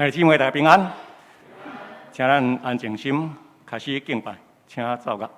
姊妹大家平安，请咱安静心，开始敬拜，请奏乐。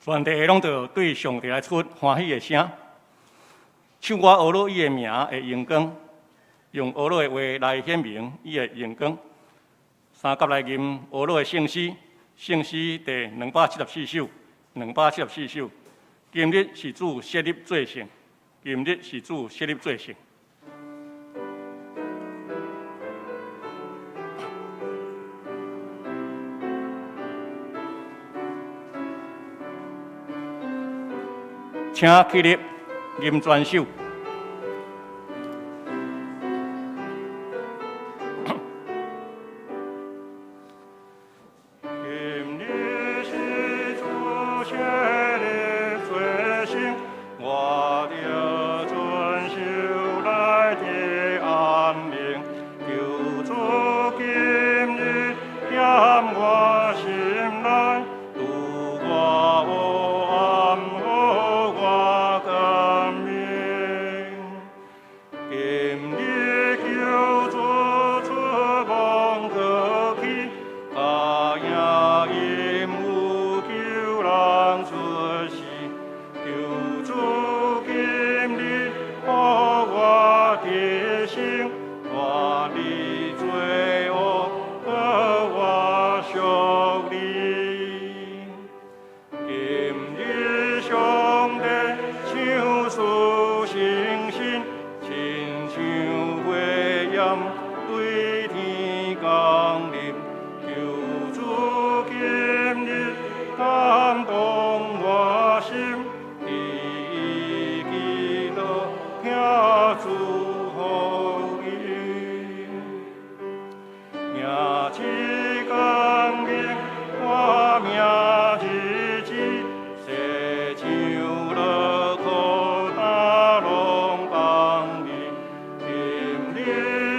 全地拢着对上帝来出欢喜的声，唱我俄罗伊的名的荣光，用俄罗的话来显明伊的荣光。三甲来吟俄罗的圣诗，圣诗第274首，274首。今日是主设立做圣，今日是主设立做圣。请起立，吟全首。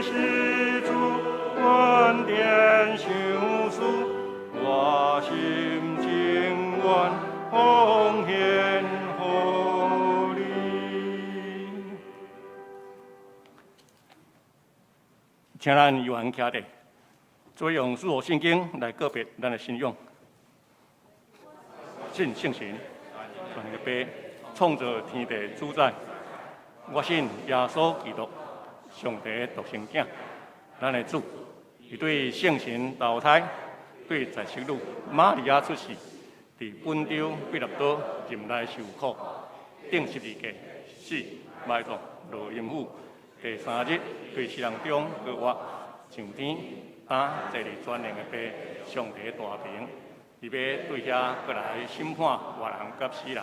是。请咱议员徛地，做用使徒圣经来告别咱的信仰。信圣神，传个爸，创造天地主宰。我信耶稣基督，上帝独生子，咱的主。伊对圣神投胎，对在世女玛利亚出世，伫本州彼拉多任内受苦，顶十字架死，埋葬落阴府。第3日对死人中搁活，上天坐伫全能的爸，上帝大平。伊要对遐过来审判活人甲死人。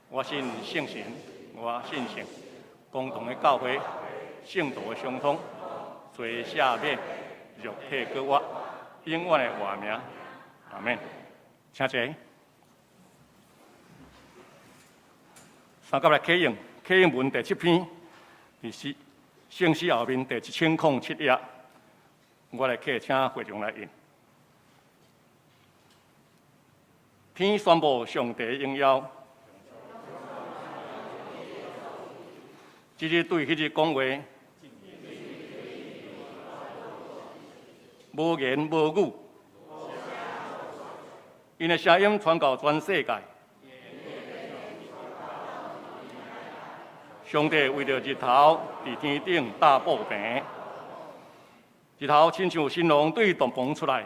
我信圣神，我信圣，共同的教会，圣道的相通，罪赦免，肉体搁活，永远的活命。阿免。请坐。三甲来启应，启应文第7篇，是圣诗后面第1007页。我来客请会众来引。天宣布上帝应邀，即日对迄日讲话，无言无语，因的声音传到全世界。上帝为着日头伫天顶大布平，日头亲像新郎对洞房出来。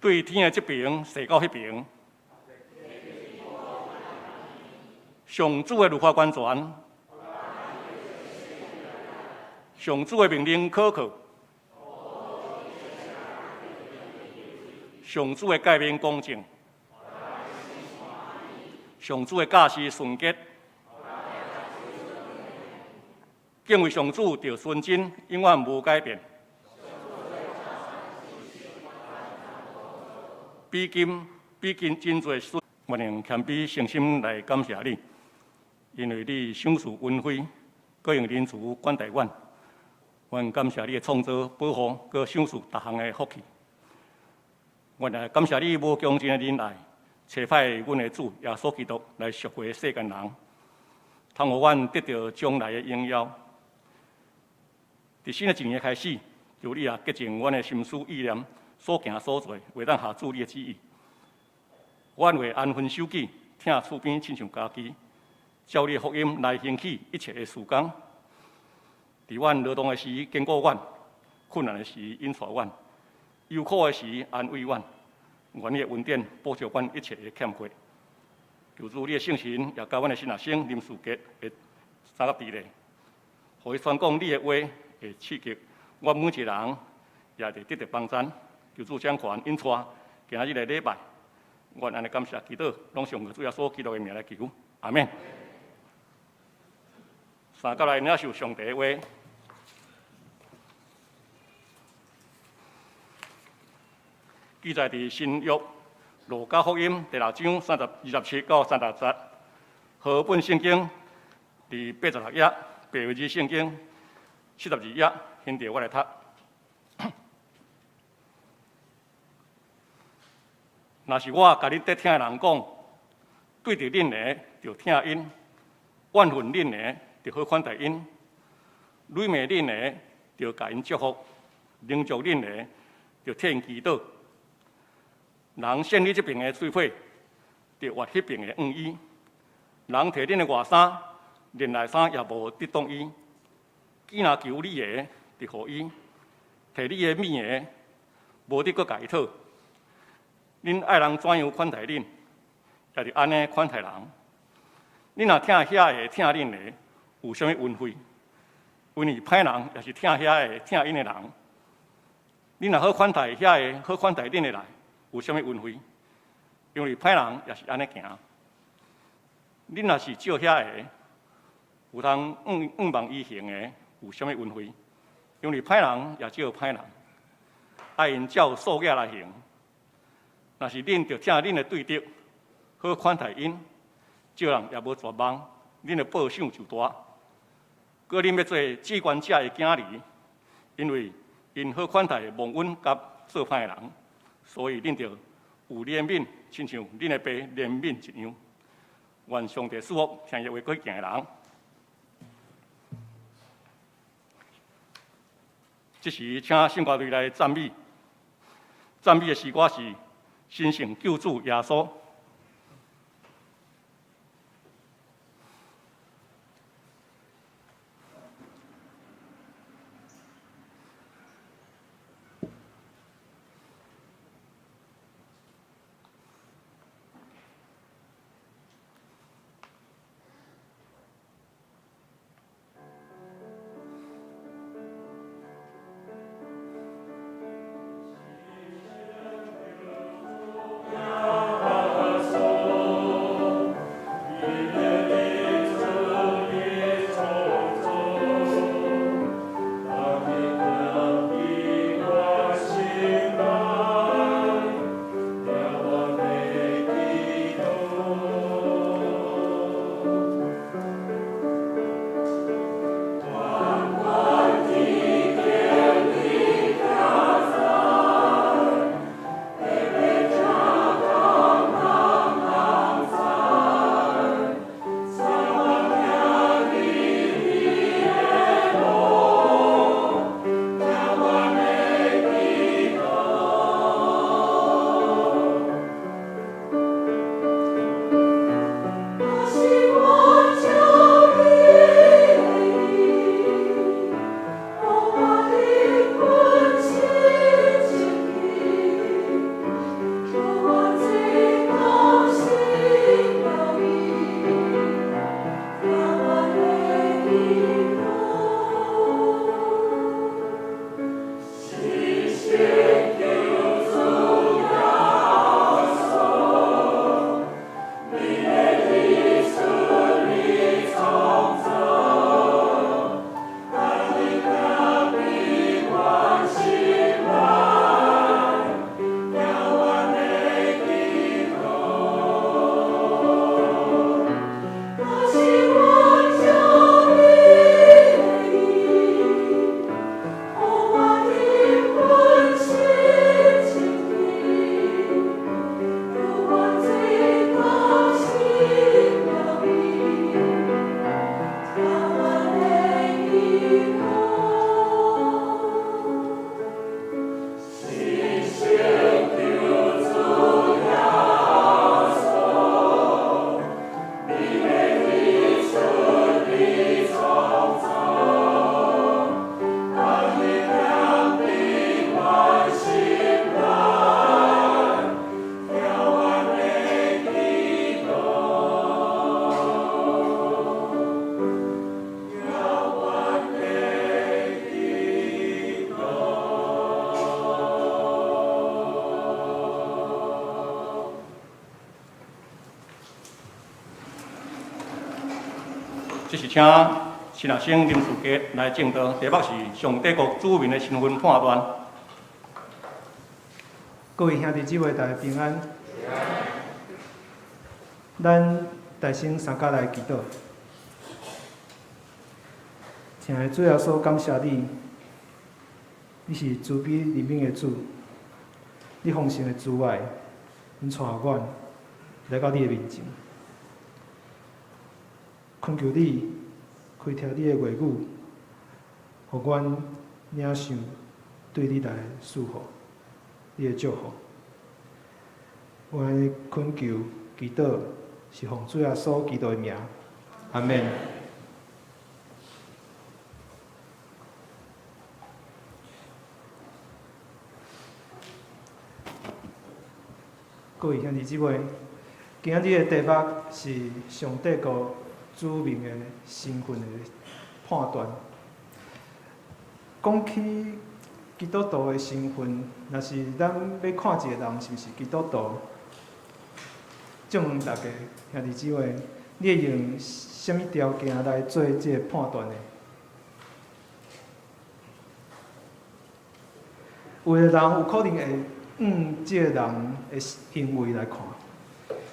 对天的这边射到迄边，上主的律法完全，上主的命令可靠，上主的诫命公正，上主的教示纯洁，敬畏上主就纯真，永远无改变。比今真侪事，我用谦卑诚心来感谢你，因为你赏赐恩惠，各用仁慈管待阮。阮感谢你的创造、保护，搁赏赐逐项的福气。阮也感谢你无穷尽的仁爱，差派阮的主耶稣基督来赎回世间人，通互阮得到将来的荣耀。伫新的一年开始，求你洁净阮的心思意念。所行所做，为咱下主你的旨意。阮为安分守己，听厝边亲像家己，照你的福音来行起一切的事工。伫阮劳动的时坚固阮，困难的时引带阮，忧苦的时安慰阮。愿你的恩典补偿阮一切的欠缺。求主你的圣神也教阮的心学生林士杰会三甲地咧，互伊宣讲你的话，会刺激阮每一个人也会得到帮助。求主掌权引带今日的礼拜，我安尼感谢祈祷，拢上主耶稣基督的名来求，阿免。三甲来领受上帝的话，记载伫新约路加福音第6章27到30节，和本圣经伫86页，白话字圣经72页，现着我来读。若是我甲恁得听的人讲，对着恁的就听因；怨恨恁的就好款待因；毁灭恁的就甲因祝福；凌辱恁的就替因祈祷。人献你这边的水火，就挖迄边的黄衣；人摕恁的外衫，连内衫也无得当伊。既若求你的，就互伊；摕你的米的，无得搁甲伊讨。恁爱人怎样款待恁，也就安尼款待人。恁若听遐个听恁的，有啥物恩惠？因为歹人也是听遐个听因的人。恁若好款待遐个好款待恁的人，有啥物恩惠？因为歹人也是安尼行。恁若是照遐个有通仰望伊行的，有啥物恩惠？因为歹人也照歹人，爱因照数额来行。若是恁着听恁的对德，好款待因，照人也无绝望，恁的报赏就大。搁恁要做至高者的囝儿，因为因好款待蒙恩甲做歹的人，所以恁着有怜悯，亲像恁的爸怜悯一样。愿上帝赐福听耶话过行的人。这时，请圣歌队来赞美。赞美的诗歌是《神圣救主耶稣》。这是请新学生林树杰来证道，题目是上帝国子民的身份判断。各位兄弟姊妹，大家平安。咱大声三甲来祈祷。亲爱的主耶稣，感谢你，你是慈悲怜悯的主，你丰盛的慈爱，因带阮来到你的面前。恳求你开听你的话语，互阮领受对你来祝福，你的祝福。我的恳求祈祷是奉主耶稣基督的名，阿门。各位兄弟姊妹，今仔日的题目是上帝国子民的身份的判断。讲起基督徒的身份，若是咱要看一个人是毋是基督徒，就问大家兄弟姊妹，你会用什么条件来做这个判断呢？有的人有可能会这个人的行为来看，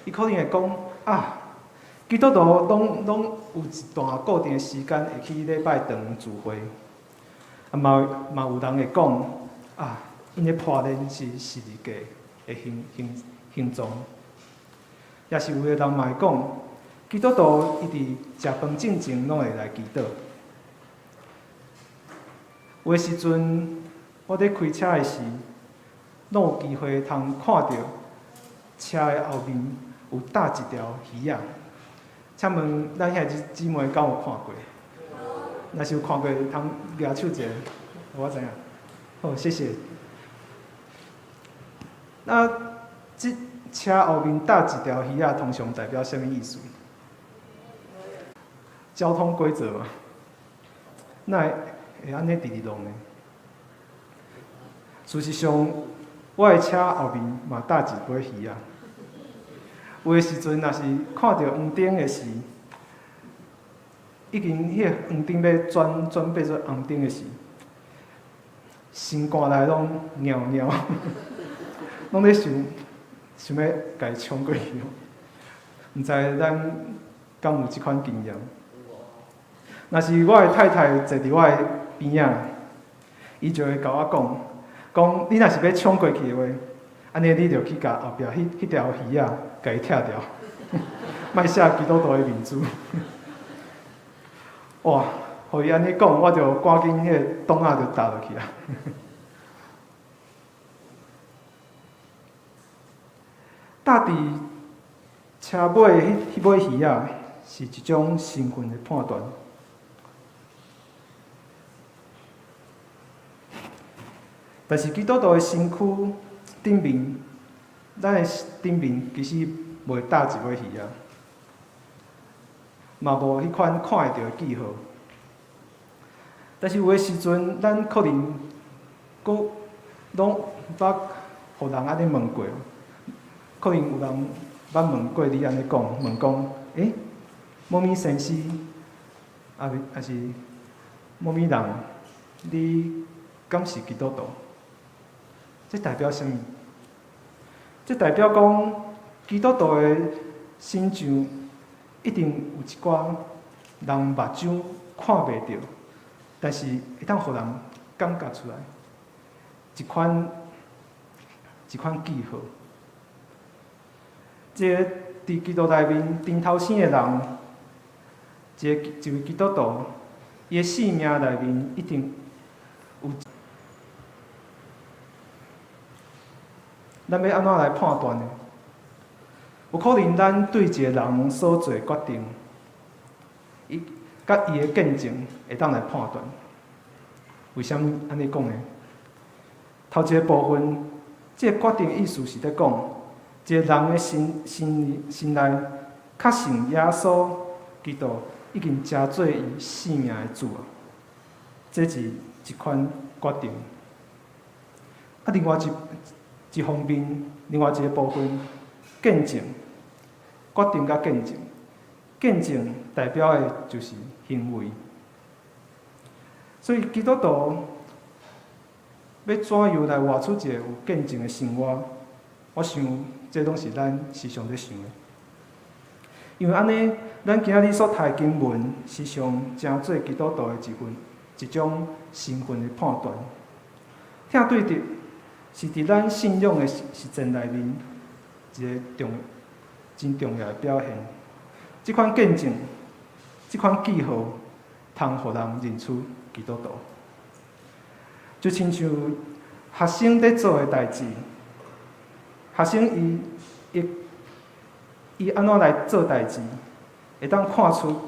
伊可能会讲啊。基督徒拢有一段固定的时间会去礼拜堂聚会，嘛有人会讲啊，因的破练是十字架的形状，也是有的人嘛会讲，基督徒伊伫食饭进前拢会来祈祷。有诶时阵，我伫开车诶时，拢有机会通看到车诶后面有搭一条鱼仔。请问咱遐姊妹敢有看过？若是有看过，通举手一下，我知影。好，谢谢。那即车后面搭一条鱼仔，通常代表什么意思？交通规则嘛。那会安尼直直弄呢？事实上，我的车后面嘛搭一尾鱼仔。有的时阵，若是看到黄灯的时，已经迄个黄灯要转变做红灯的时，心肝内拢尿尿，拢咧想要家冲过去。毋知咱敢有即款经验？若是我的太太坐伫我的边仔，伊就会甲我讲你若是要冲过去的话，安尼你就去甲后壁迄条鱼仔，甲伊拆掉，莫写基督徒的名字。哇，互伊安尼讲，我就赶紧迄个档仔就踏落去啊。搭伫车尾的迄尾鱼仔，是一种身份的判断。但是基督徒的身躯顶面，咱的顶面其实袂搭一尾鱼仔，嘛无迄款看会到的记号。但是有的时阵，咱可能佫拢捌互人安尼问过，可能有人捌问过你安尼讲，问讲，某咪先生，还是某咪人，你敢是基督徒？这代表什么？这代表讲，基督徒的身上一定有一寡人目睭看袂到，但是会当互人感觉出来一款记号。这个伫基督内面顶头生的人，一位基督徒，伊的生命内面一定有。咱要安怎来判断呢？有可能咱对一个人所做决定，甲伊的见证会当来判断。为什么安尼讲呢？头一个部分，这个决定的意思是咧讲，一个人的心内确信耶稣基督已经成做伊生命的主啊，这是一款决定。另外一方面，另外一个部分，见证，决定甲见证，见证代表的就是行为。所以基督徒要怎样来活出一个有见证的生活？我想这拢是咱时常在想的。因为安尼，咱今仔日所读的经文，时常成做基督徒的一种身份的判断。听对着。是伫咱信仰的实践内面一个真重要的表现。这款见证，这款记号，通互人认出基督徒。就亲像学生在做的代志，学生伊安怎来做代志，会当看出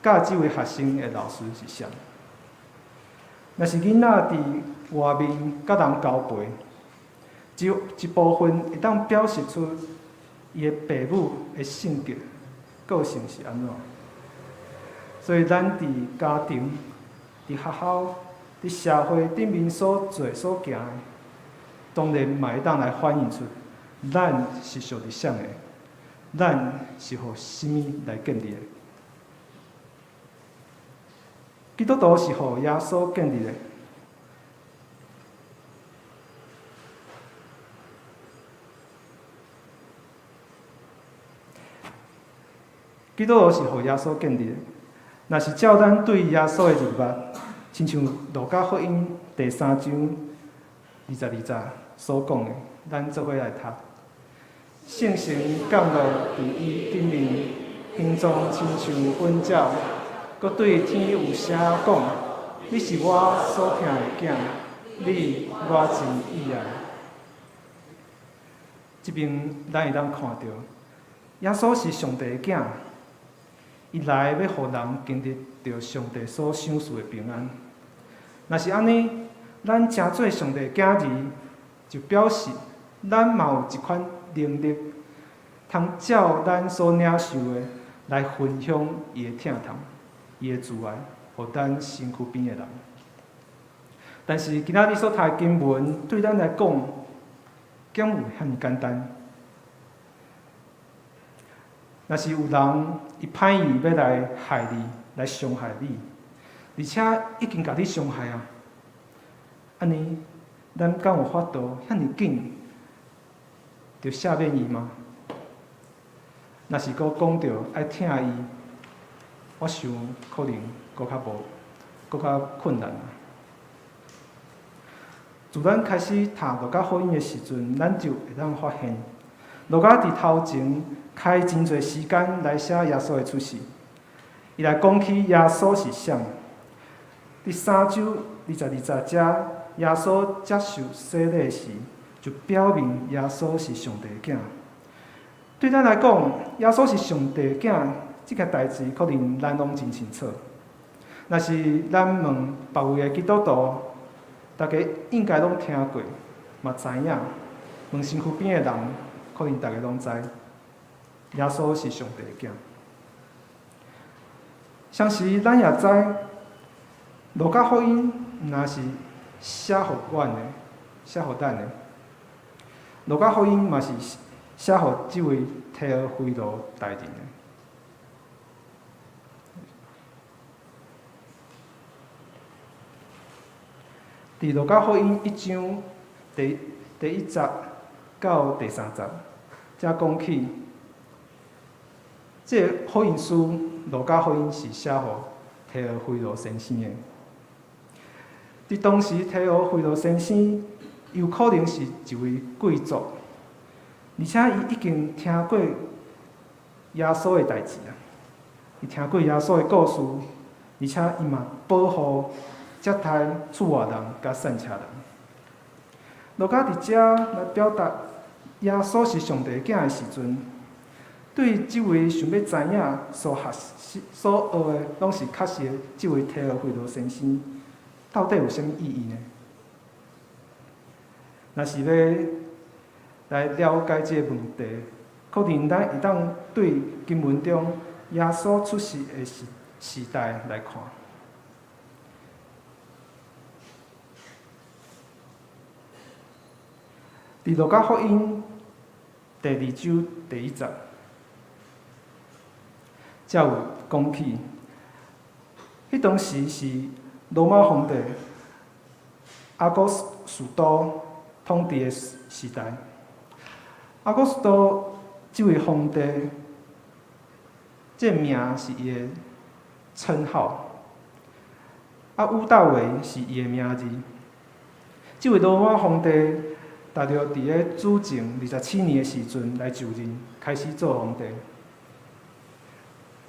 教这位学生的老师是谁。若是囡仔伫外面甲人交陪，一部分会当表示出伊的父母的性格、个性是安怎。所以咱伫家庭、伫学校、伫社会顶面所做所行的，当然嘛会当来反映出咱是属于啥的，咱是互什么来建立的。基督徒是互耶稣建立的。基督徒是互耶稣建立的。若是照咱对耶稣的认捌，亲像路加福音第3章22节所讲的，咱做伙来读。圣神降落伫伊顶面，形状亲像粉鸟，佮对天有声讲：你是我所疼的囝，你我真意爱。这边咱会当看到，耶稣是上帝的囝，伊来要互人经历到上帝所赏赐的平安。若是安尼，咱诚做上帝的囝儿，就表示咱嘛有一款能力，通照咱所领受的来分享伊的疼痛、伊的慈爱，互咱身躯边的人。但是今仔日所读的经文，对咱来讲，竟有遐尔简单。若是有人伊歹意要来害你、来伤害你，而且已经甲你伤害啊，安尼，咱敢有法度遐尔紧就赦免伊吗？若是佫讲着爱疼伊，我想可能佫较困难啊。自咱开始读路加福音的时阵，咱就会当发现，路加伫头前开真侪时间来写耶稣的出世。伊来讲起耶稣是啥？第3章22节，耶稣接受洗礼时，就表明耶稣是上帝的囝。对咱来讲，耶稣是上帝的囝，这件代志可能咱拢真清楚。若是咱问别位的基督徒，大家应该拢听过，嘛知影。问身躯边的人，可能大家拢知，耶稣是上帝的囝。相时咱也知，路加福音若是写互阮的，写互咱的，路加福音嘛是写互即位提尔非罗大人的。伫路加福音1章第1节到第3节，才讲起，这个福音书路加福音是写互提尔非罗先生的。伫当时，提尔非罗先生有可能是一位贵族，而且伊已经听过耶稣的代志啊，伊听过耶稣的故事，而且伊嘛保护接待厝外人甲善车人。路加伫遮来表达耶稣是上帝囝的时阵，对即位想要知影所学的，拢是确实的即位提尔非罗先生，到底有啥物意义呢？若是要来了解这个问题，可能咱会当对经文中耶稣出世的时代来看。伫路加福音第2章第1节，才有讲起，迄当时是罗马皇帝阿古斯都统治的时代。阿古斯都这位皇帝，这名是伊的称号，乌大维是伊的名字。这位罗马皇帝，踏着伫咧主政27年的时阵来就任，开始做皇帝。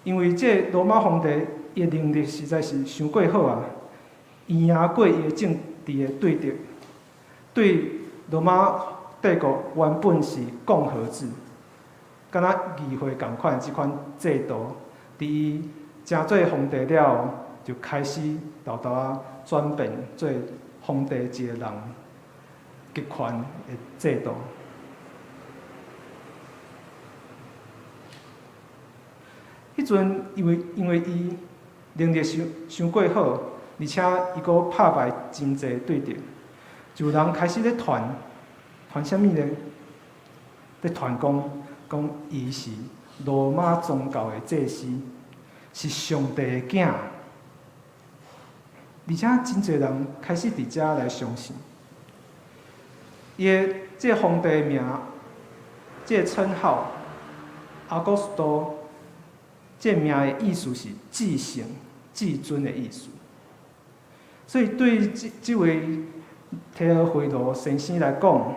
因为这罗马皇帝伊的能力实在是伤过好啊，伊赢过伊的政治的对敌，对罗马帝国原本是共和制，敢若议会共款即款制度，伫伊成做皇帝了后，就开始豆豆啊转变做皇帝一个人集权的制度。迄阵因为伊能力伤过好，而且伊阁拍败真侪对敌，就有人开始咧传啥物呢？咧传讲伊是罗马宗教的祭司，是上帝的囝，而且真侪人开始伫遮来相信。伊的这皇帝名，这称号阿古斯都。这名的意思是至圣、至尊的意思，所以对这位提尔非罗先生来讲，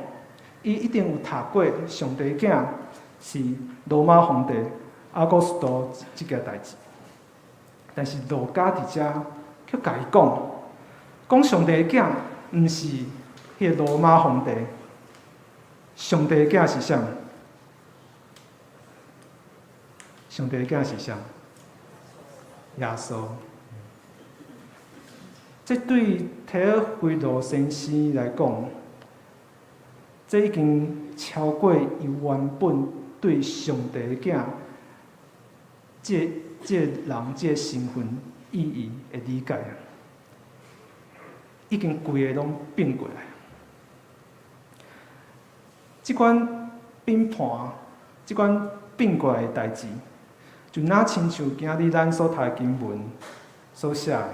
伊一定有读过上帝囝是罗马皇帝阿古斯都这件代志。但是路加伫遮却甲伊讲，讲上帝的囝，毋是迄个罗马皇帝，上帝的囝是啥？上帝的囝是啥？耶稣。这对提尔菲罗先生来讲，这已经超过伊原本对上帝的囝这人这身份意义的理解啊，已经规个拢变过来。即款变盘，即款变过来的代志，就若亲像今日咱所读的经文所写的。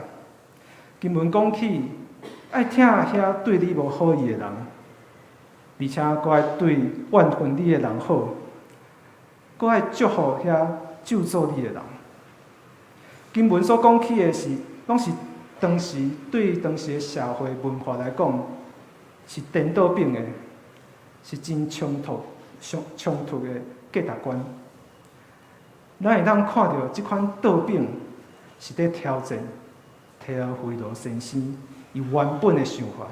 经文讲起，爱听遐对你无好意的人，而且佫爱对怨恨你的人好，佫爱祝福遐咒诅你的人。经文所讲起的是，拢是当时对当时的社会文化来讲，是颠倒变的，是真冲突的价值观。咱会当看到即款倒变是在挑战提尔菲罗先生伊原本的想法，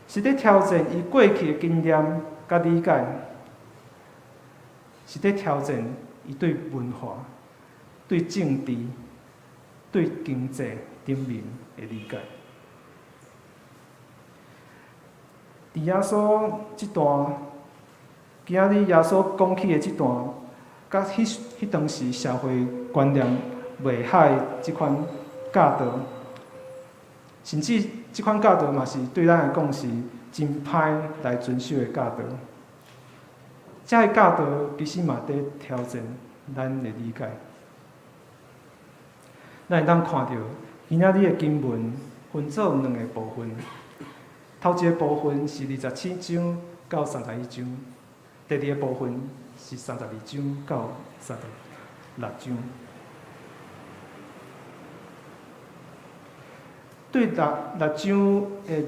是在挑战伊过去的经验甲理解，是在挑战伊对文化、对政治、对经济顶面的理解。伫耶稣即段，今仔日耶稣讲起的即段，甲迄当时社会观念袂歹即款教导，甚至即款教导嘛是对咱来讲是真歹来遵守的教导。这个教导其实嘛在挑战咱的理解。咱会当看到今仔日的经文分做两个部分，头一个部分是27章到31章，第二个部分是32章到36章。对六章的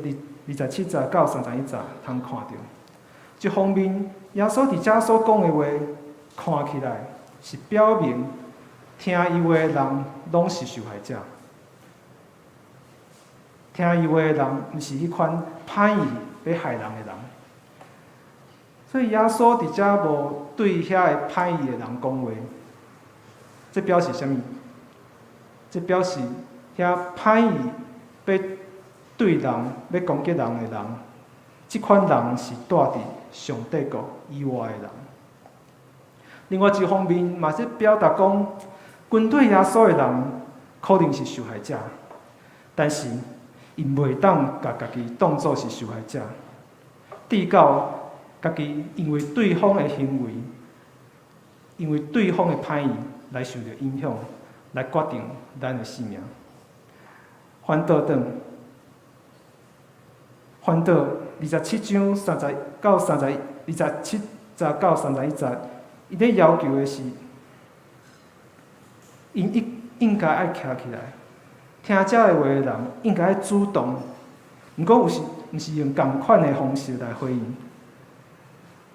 27节到31节，通看到，一方面，耶稣伫遮所讲的话，看起来是表明听伊话的人拢是受害者，听伊话的人毋是迄款歹意要害人的人。所以耶稣伫遮无对遐个歹意的人讲话，这表示啥物？这表示遐歹意要对人、要攻击人的人，即款人是住伫上帝国以外的人。另外一方面，嘛是表达讲，军队耶稣的人可能是受害者，但是伊袂当把家己当作是受害者，直到家己因为对方的行为，因为对方的歹意来受到影响，来决定咱的性命。翻倒27章30到27节到31节，伊咧要求的是，应该爱徛起来，听这个话的人应该主动，毋过毋是用同款的方式来回应，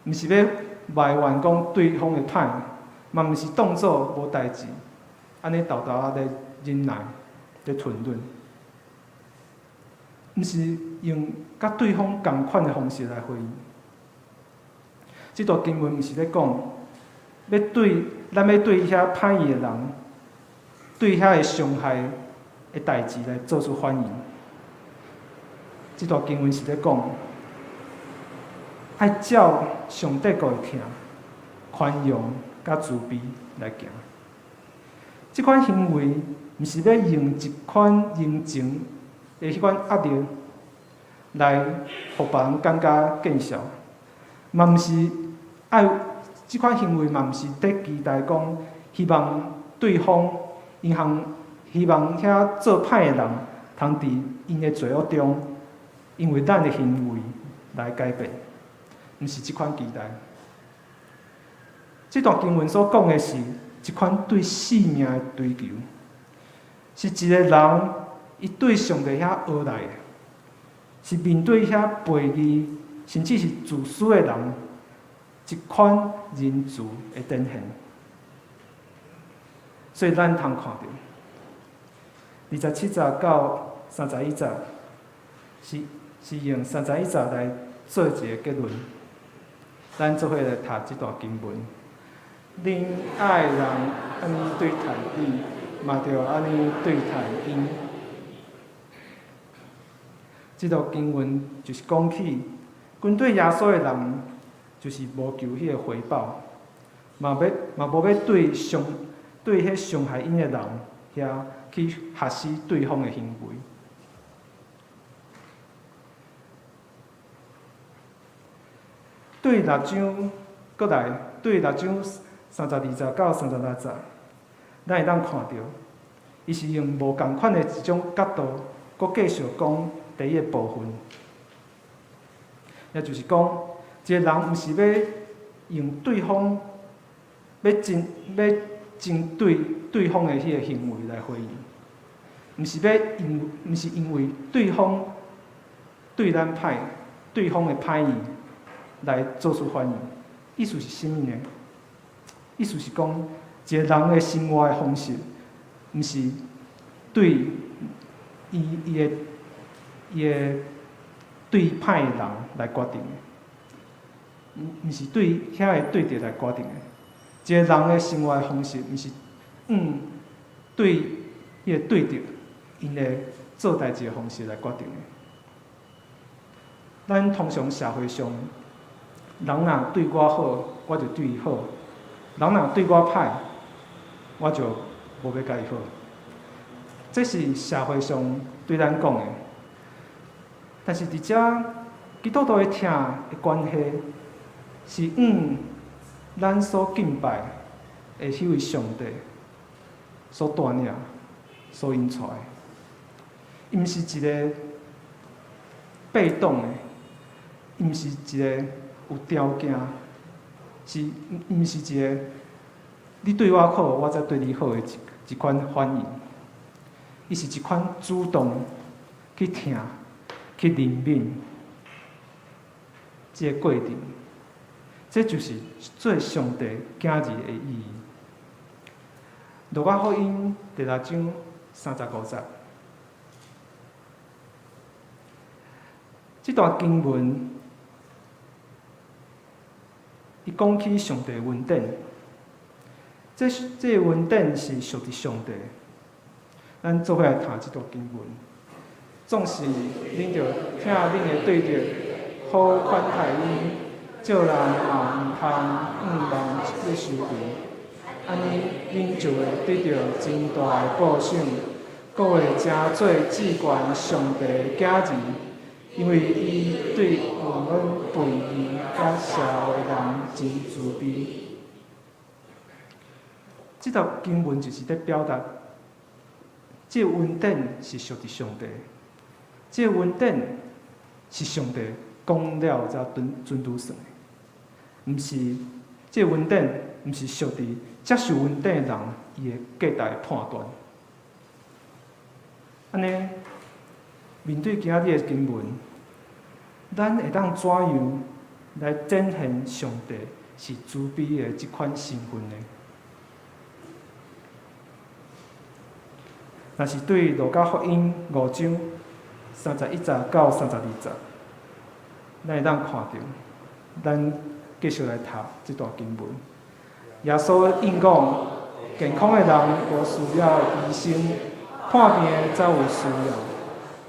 毋是要埋怨讲对方的歹，嘛毋是当作无代志，安尼豆豆啊咧忍耐，咧吞忍。毋是用甲对方同款的方式来回应。这段经文毋是咧讲，咱要对遐歹意的人，对遐个伤害的代志来做出反应。这段经文是咧讲，爱照上帝国的听，宽容甲慈悲来行。这款行为毋是要用一款人情的迄款压力来，互别人感觉见笑，嘛毋是爱即款行为，嘛毋是伫期待讲，希望对方希望遐做歹的人，通伫因的罪恶中，因为咱的行为来改变，毋是即款期待。这段经文所讲的是一款对性命的追求，是一个人伊对上帝遐学来的，是面对遐悖逆甚至是自私的人，一款仁慈的展现。所以咱通看到27节到31节，是用31节来做一个结论。咱做伙来读这段经文。恁爱人安尼对待你，嘛着安尼对待因。这段经文就是讲起，跟对耶稣的人，就是无求迄个回报，嘛无要对迄伤害因的人遐去学习对方的行为。对6章，搁来对6章32节到36节，咱会当看到，伊是用无共款的一种角度，搁继续讲第一个部分，也就是讲，一个人毋是要用对方要针对对方的迄个行为来回应，毋是因为对方对咱歹，对方的歹意来做出反应。意思是甚物呢？意思是讲，一个人的生活的方式，毋是对伊的对歹的人来决定的，毋是对遐个对敌来决定的。一个人的生活的方式，毋是对迄个对敌因的做代志的方式来决定的。咱通常社会上，人若对我好，我就对伊好；人若对我歹，我就无要甲伊好。这是社会上对咱讲的。但是伫遮，基督徒的听的关系，是咱所敬拜的迄位上帝所带领、所引出的。伊毋是一个被动的，伊毋是一个有条件，伊毋是一个你对我好，我才对你好的一款反应。伊是一款主动去听、去怜悯这个过程。这就是做上帝囝儿的意义。路加福音第6章35节，这段经文，伊讲起上帝的恩典。这个恩典是属于上帝。咱做伙来读这段经文。总是恁着听恁的对着，好款待伊，照人嘛毋通人去收费。安尼恁就会得到真大的报赏，各会真做至悬上帝的囝儿，因为伊对我们悖义甲社会人真慈悲。这段经文就是在表达，这恩典是属于上帝，这恩典是上帝讲了才准拄算的，毋是这恩典，毋是属于接受恩典的人伊的价值的判断。安尼面对今日的经文，咱会当怎样来展现上帝是慈悲的这款身份呢？若是对路加福音5章31节到32节，咱会当看到，咱继续来读这段经文。耶稣应讲：健康的人无需要医生，看病的才有需要。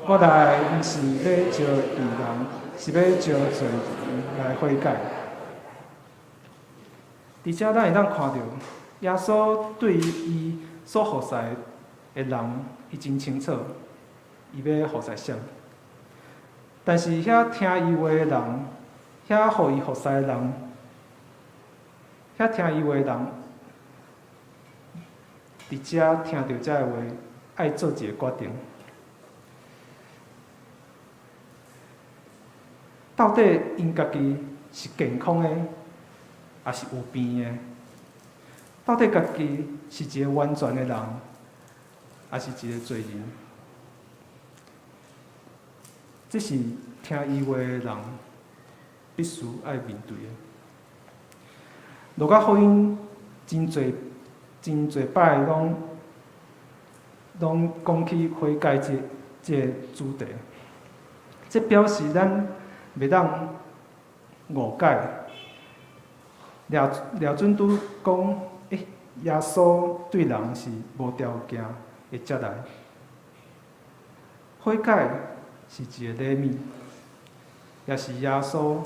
我来毋是要招义人，是要招罪人来悔改。而且咱会当看到，耶稣对于伊所服侍的人，伊真清楚，伊要服侍啥。但是遐听伊话的人，遐互伊服侍的人，遐听伊话的人，伫遮听到遮个话，爱做一个决定。到底因家己是健康的，还是有病的？到底家己是一个完全的人，还是一个罪人？这是听伊话的人必须爱面对的。路加福音真侪摆拢讲起悔改这个主题。这表示咱袂当误解。廖准拄讲，耶稣对人是无条件会接来，悔改是一个礼物，也是耶稣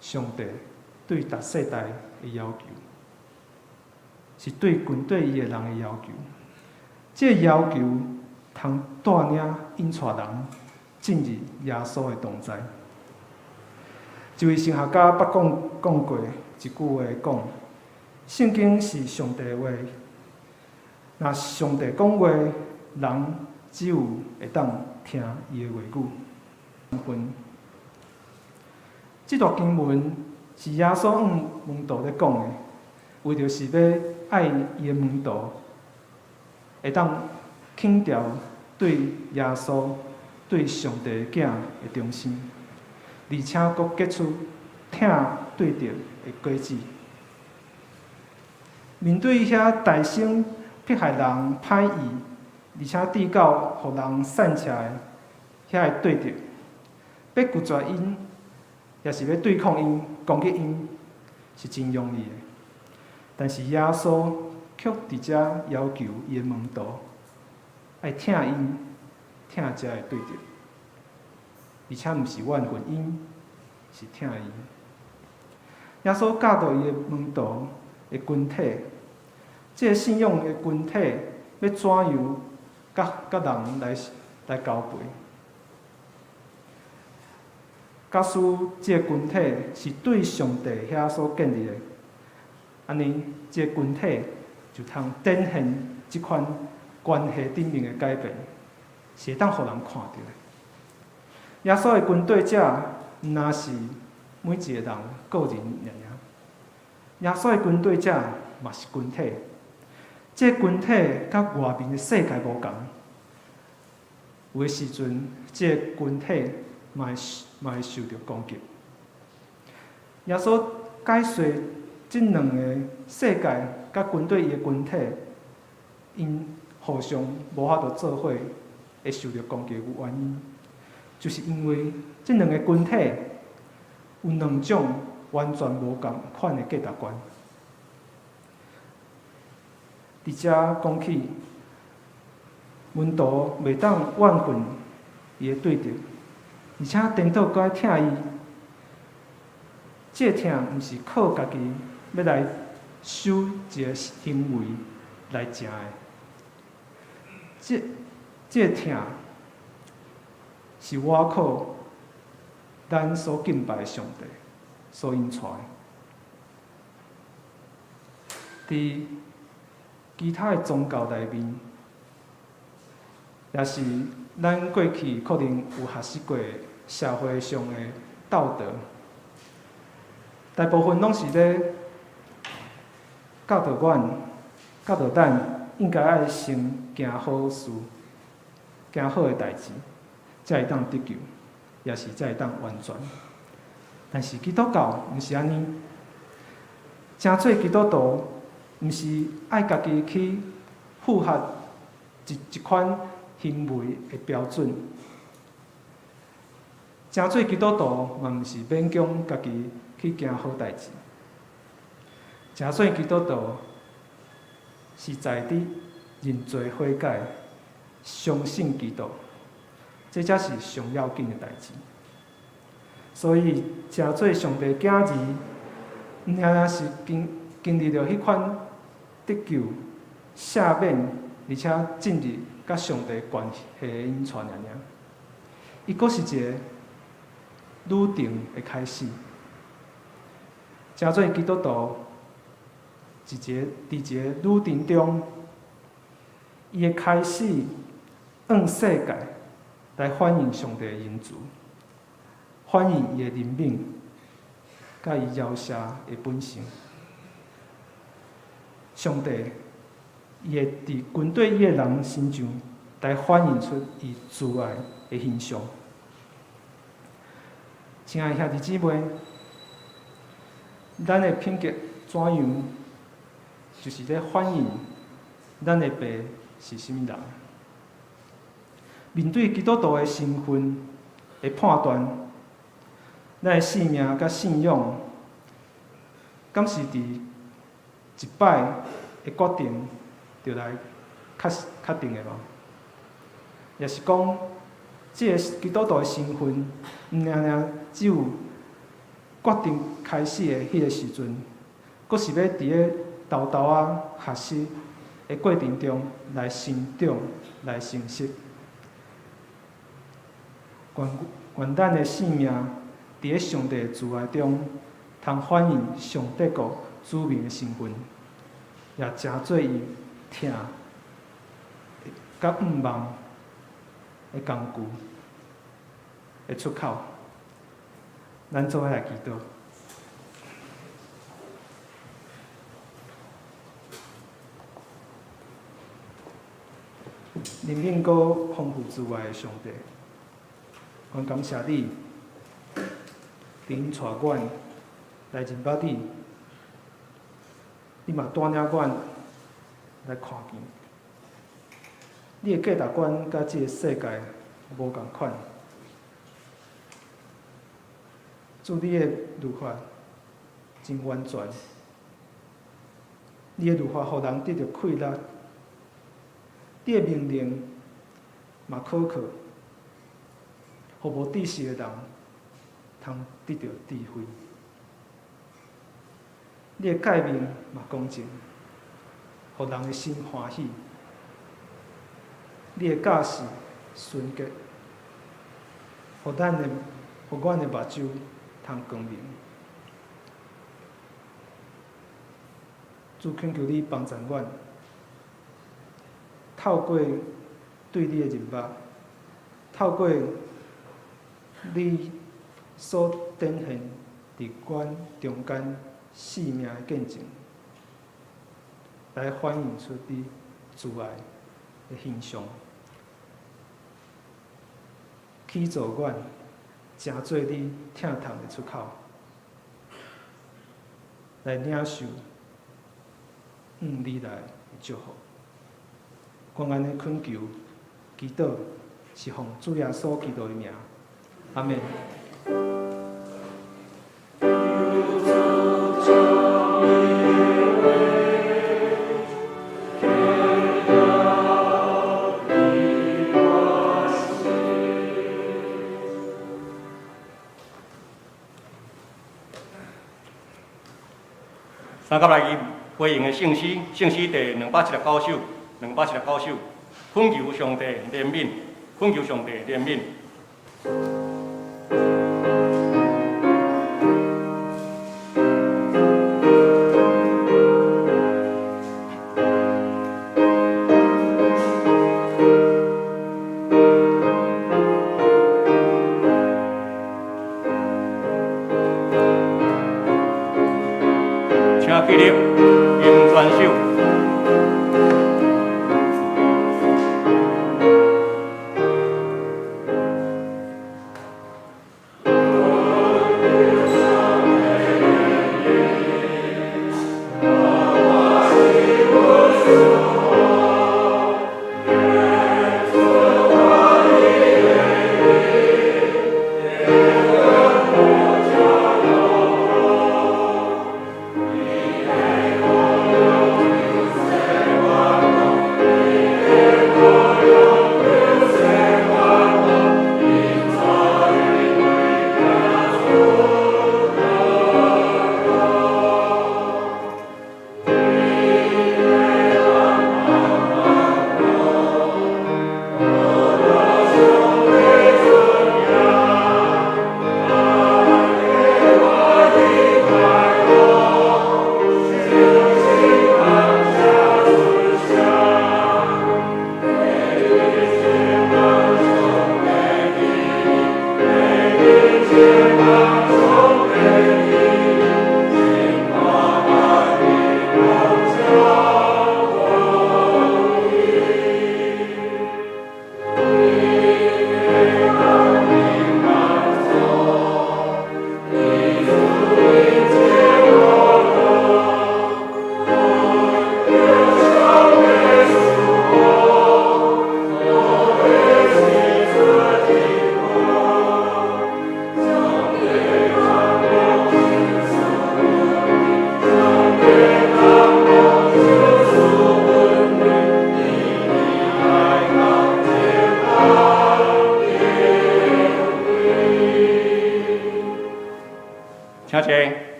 上帝对逐世代的要求，是对群对伊的人的要求。这个要求通带领引带人进入耶稣的同在。一位神学家捌讲过一句话，讲：圣经是上帝的话，若上帝讲话，人只有会当听伊的话语。这段经文是耶稣向门徒咧讲的，为着是要爱伊的门徒，会当肯调对耶稣、对上帝的囝的忠心。而且佫结出听对着的果子。面对遐大声迫害人、歹意，而且致到互人散车的遐个对着，要拒绝因，也是要对抗因、攻击因，是真容易的。但是耶稣却伫遮要求伊的门徒，爱听因，听遮个对着。而且毋是怨恨因，是听因。耶稣教导伊的门徒的群体，这个信仰的群体要怎样甲人来交陪？假使这个群体是对上帝遐所建立的，安尼这个群体就通展现即款关系顶面的改变，是会当互人看到的。耶稣的军队者，毋若是每一个人个人尔。耶稣的军队者嘛是群体，这个群体甲外面的世界无共。有的时阵，这个群体嘛会受到攻击。耶稣解说这两个世界甲军队伊的群体，因互相无法度做伙，会受到攻击的原因。就是因为这两个群体有两种完全无共款的价值观。伫遮讲起，门徒袂当怨恨伊的对着，而且颠倒搁爱听伊。这听毋是靠家己要来守一个行为来成的。这听。是我靠咱所敬拜的上帝所引出的。伫其他的宗教内面，也是咱过去可能有学习过社会上的道德，大部分拢是咧教导咱应该爱先行好事，行好的代志。才会当得救，也是才会当完全。但是基督教毋是安尼，真做基督徒，毋是爱家己去符合一款行为的标准。真做基督徒，嘛毋是勉强家己去行好代志。真做基督徒，是在伫认罪悔改，相信基督。这才是上要紧的代志。所以，诚做上帝囝儿，毋仅是经历着迄款得救、赦免，而且进入甲上帝关系的引带尔。伊阁是一个旅程的开始。诚做基督徒，伫一个旅程中，伊会开始向世界来反映上帝的恩慈，反映伊的怜悯，甲伊饶赦的本性。上帝伊会伫军队伊的人身上来反映出伊慈爱的形象。亲爱的兄弟姊妹，咱的品格怎样，就是咧反映咱的爸是甚物人。面对基督徒的身份，会判断咱的性命甲信仰，敢是伫一摆的决定就来确定的吗？也是讲，这个基督徒的身份，毋单只有决定开始的迄个时阵，阁是要伫个豆豆啊学习的过程中来成长、来成熟。愿咱的性命伫个上帝的慈爱中，通反映上帝国子民的身份，也真做伊疼甲毋望的工具的出口。咱做伙来祈祷。灵敏高丰富之外的上帝，阮感谢你，恁带阮来认捌你，你嘛带领阮来看见，你的价值观甲这个世界无共款。主你的律法真完全，你的律法互人得到快乐。你的命令嘛可靠，互无知识的人通得到智慧。你的诫命嘛公正，互人的心欢喜。你的教示纯洁，互阮的目睭通光明。主恳求你帮助阮。透过对你的认捌，透过你所展现伫阮中间生命的见证，来反映出你慈爱的形象，启造阮成做你疼痛的出口，来领受你来的祝福。阮安尼恳求、祈祷，是奉主耶稣基督的名，阿门。三甲来回应的圣诗第219首，219首，恳求上帝怜悯，恳求上帝怜悯。请起立，吟全首。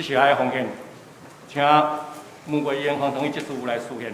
是爱奉献，请每位议员方同意这事来实现。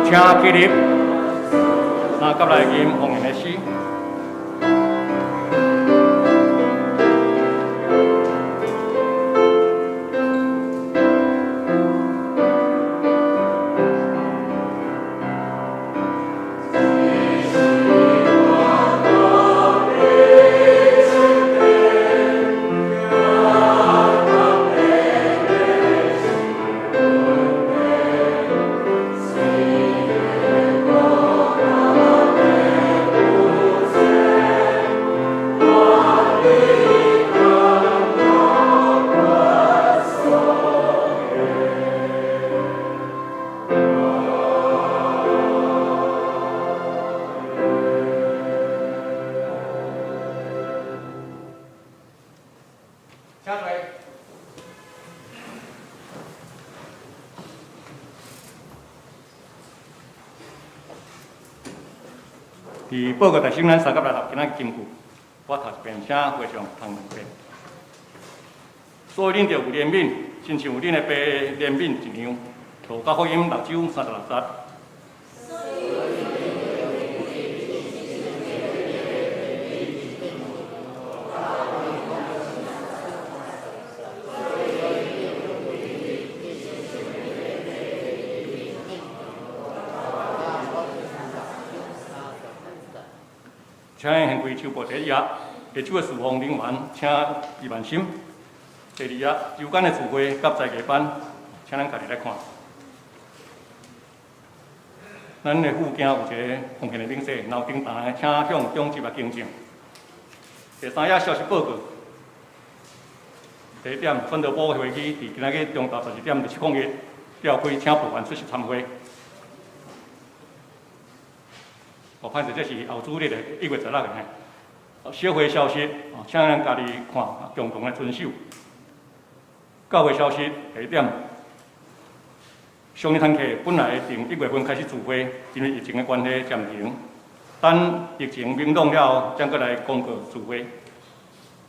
请起立，那接来吟奉献的诗。伫报告台新咱3甲6今仔金句，我读一遍，请会上通两遍。所以恁着有怜悯，亲像恁的爸怜悯一样。路加福音6章36节。请献归手部第一页，下手的侍奉人员，请伊万心。第二页，有关的聚会甲在家班，请咱家己来看。咱的附件有一个奉献的领袖，然后顶台请向中级来敬正。第三页消息报告。第一点，分道部会议伫今仔日中昼12点17分召开，请部员出席参会。歹势，这是后主日的1月16日嘿。小会消息，请咱家己看，共同来遵守。教会消息第一点，上日堂客本来定1月份开始聚会，因为疫情的关系暂停。等疫情明朗了后，将过来公告聚会。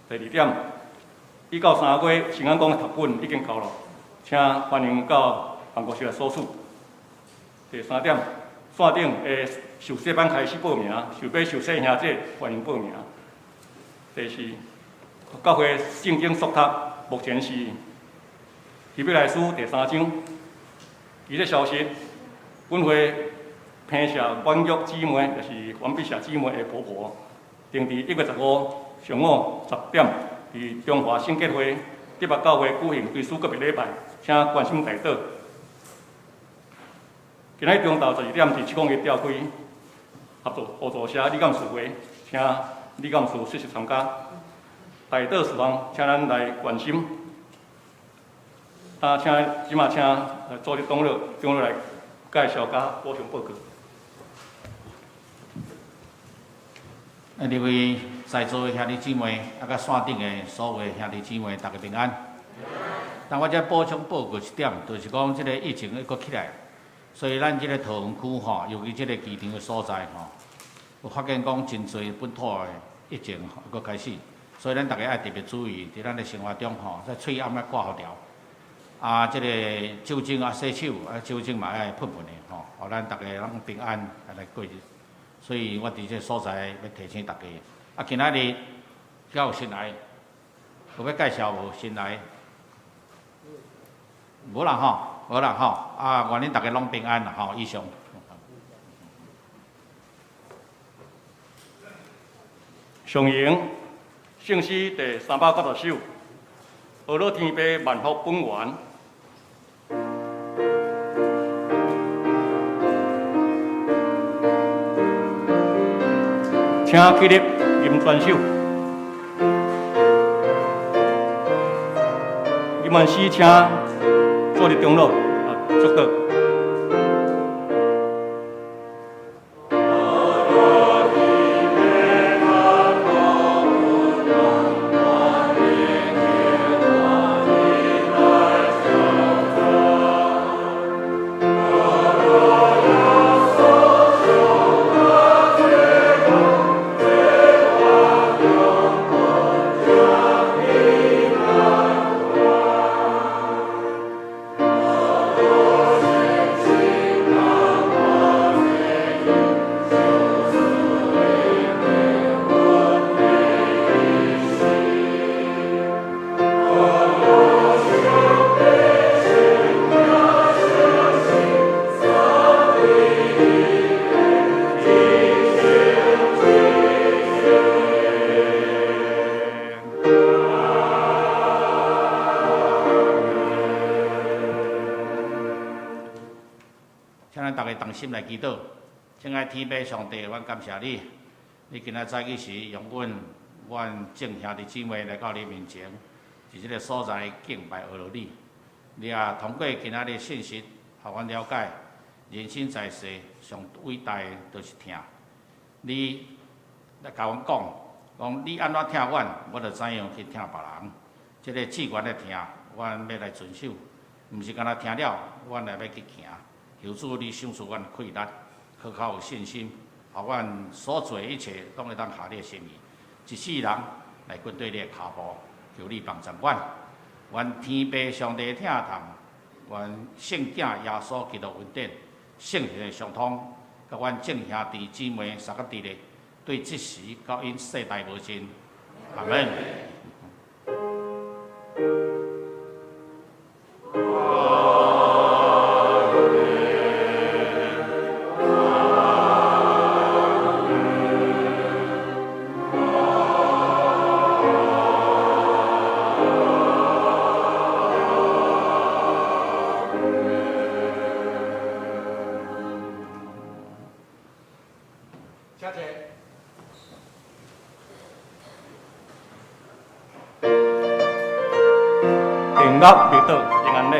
第二点，1到3月新安宫的读本已经到了，请欢迎到办公室来索取。第三点，线顶的受洗班开始报名，想要受洗兄弟欢迎报名。第四，教会圣经速读目前是希伯来书第3章。伊个消息，本会聘谢婉约姊妹，就是王碧霞姊妹的婆婆，定伫1月15上午10点，伫中华圣洁会第8教会举行追思告别礼拜，请关心代祷。今仔中昼12点伫7公召开合作合作社理监事会，请理监事出席参加。代祷事项，请咱来关心。即马请组织长老来介绍甲补充报告。各位在座的兄弟姊妹，甲线顶的所有的兄弟姊妹，大家平安。但我再补充报告一点，就是讲这个疫情又搁起来，所以咱这个桃园区吼，尤其这个机场的所在吼，有发现讲真侪本土的疫情又开始，所以咱大家要特别注意，伫咱的生活中吼，在喙暗要挂好条。这个酒精洗手，酒精嘛要喷喷的吼，互咱大家能平安来过日。所以我伫这所在要提醒大家。啊，今仔日还有新来，有要介绍无新来？无啦吼，无啦吼。啊，愿恁大家拢平安啦吼。以上。上营圣诗第390首，俄罗天父万福本源。请起立吟全首，吟完诗请坐入长老祝祷。心来祈祷，亲爱天父上帝，阮感谢你，你今仔早起时用阮众兄弟姊妹来到你面前，伫即个所在敬拜阿罗你。你也通过今仔日信息，互阮了解人生在世上伟大的就是听。你来甲阮讲你安怎听阮，我就怎样去听别人。即个志愿的听，阮要来遵守，毋是干那听了，阮来要去行。求主你赏赐阮气力，可靠有信心，互阮所做一切拢会当合你的心意。一世人来跟对你的脚步，求你帮助阮。愿天父上帝听堂，愿圣子耶稣基督恩典，圣灵的相通，甲阮众兄弟姊妹三个伫咧，对即时到因世代无尽。阿门。平乐别道平安礼。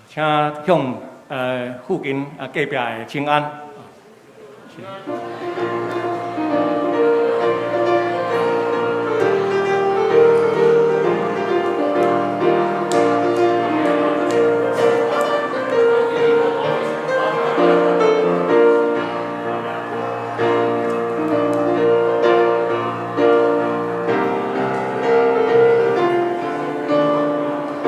请向附近隔壁的请安。